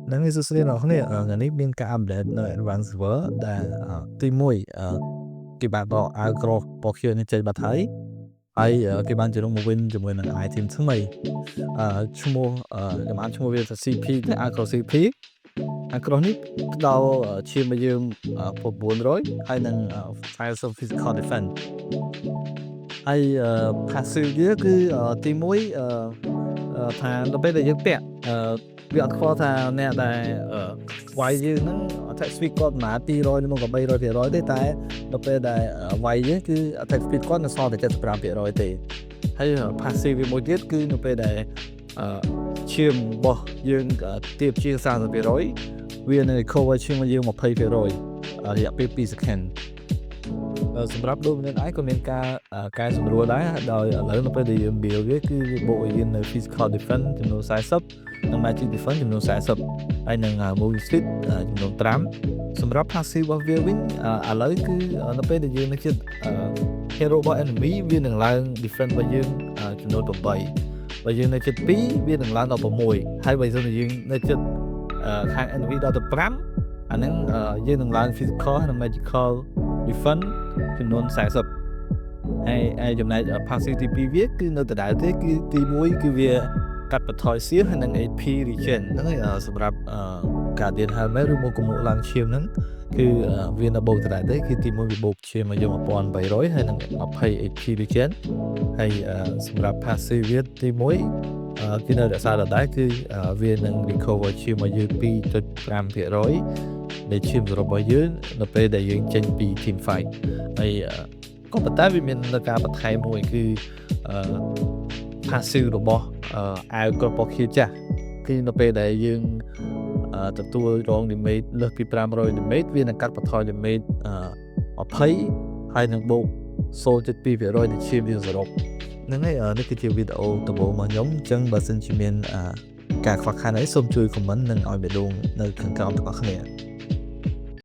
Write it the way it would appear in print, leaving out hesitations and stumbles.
Nâng cái sự nó không ngày ní bên cả updateនៅ advance server ដែលទី1គេបានបក agro បកខៀវនេះចេញបាត់ហើយគេបានចូលមកវិញជាមួយនឹង item ថ្មីឈ្មោះខ្ញុំអានឈ្មោះវាថា CP តែ agro CP agro នេះផ្ដល់ឈាមមកយើង900ហើយនឹង fire of physical defense ហើយ passive វាគឺទី1ថាដល់ពេលដែលយើងពាក់វាអត់ខ្វល់ថាអ្នកដែលវាយយើងហ្នឹង attack speed គាត់ប្រហែល200ឬមកក៏300%ទេតែដល់ពេលដែលវាយយើងគឺ attack speed គាត់នៅសល់តែ75%ទេហើយ passive វាមួយទៀតគឺនៅពេលដែលឈាមរបស់យើងទាបជាង 30% វានឹង recover ឈាមរបស់យើង 20% រយៈពេល2 second សម្រាប់ Dominant Eye ក៏មានការកែសម្រួលដែរដោយឥឡូវនៅពេលដែលយើង build វាគឺវាបូកឲ្យយើងនៅ physical defense ចំនួន40និង magic defense ចំនួន40ហើយនឹង moving speed ចំនួន5សម្រាប់ passive របស់វាវិញឥឡូវគឺនៅពេលដែលយើងនៅជិត hero របស់ enemy វានឹងឡើង defense របស់យើងចំនួន8បើយើងនៅជិត2វានឹងឡើងដល់6ហើយបើយើងនៅជិតខាង enemy ដល់ទៅ5អាហ្នឹងយើងនឹងឡើង physical និង magical defense ចំនួន40ហើយចំណែក passive ទី2វាគឺនៅដដែលទេគឺទី1គឺវាកាត់បន្ថយសៀមហើយនឹង HP regen ហ្នឹងហើយសម្រាប់ Guardian Helmet ឬមកកុំឡើងឈាមហ្នឹងគឺវានៅបូកដដែលទេគឺទី1វាបូកឈាមមកយក 1800 ហើយនឹង20 HP regen ហើយសម្រាប់ passive វាទី1គឺនៅរក្សាដដែលគឺវានឹង recover ឈាមមកយើង 2.5% នៃឈាមសរុបរបស់យើងនៅពេលដែលយើងចេញពី team fight ហើយក៏ប៉ុន្តែវាមានការបន្ថែមមួយគឺpassive របស់អាវក្រពកខៀវចាស់គឺនៅពេលដែលយើងទទួលរង damage លើសពី500 damage វានឹងកាត់បន្ថយ damage 20ហើយនឹងបូក 0.2% នៃឈាមយើងសរុបហ្នឹងហើយនេះគឺជាវីដេអូដំបូងរបស់ខ្ញុំអញ្ចឹងបើសិនជាមានការខ្វះខាតអីសូមជួយ comment និងឲ្យបេះដូងនៅខាងក្រោមទាំងអស់គ្នា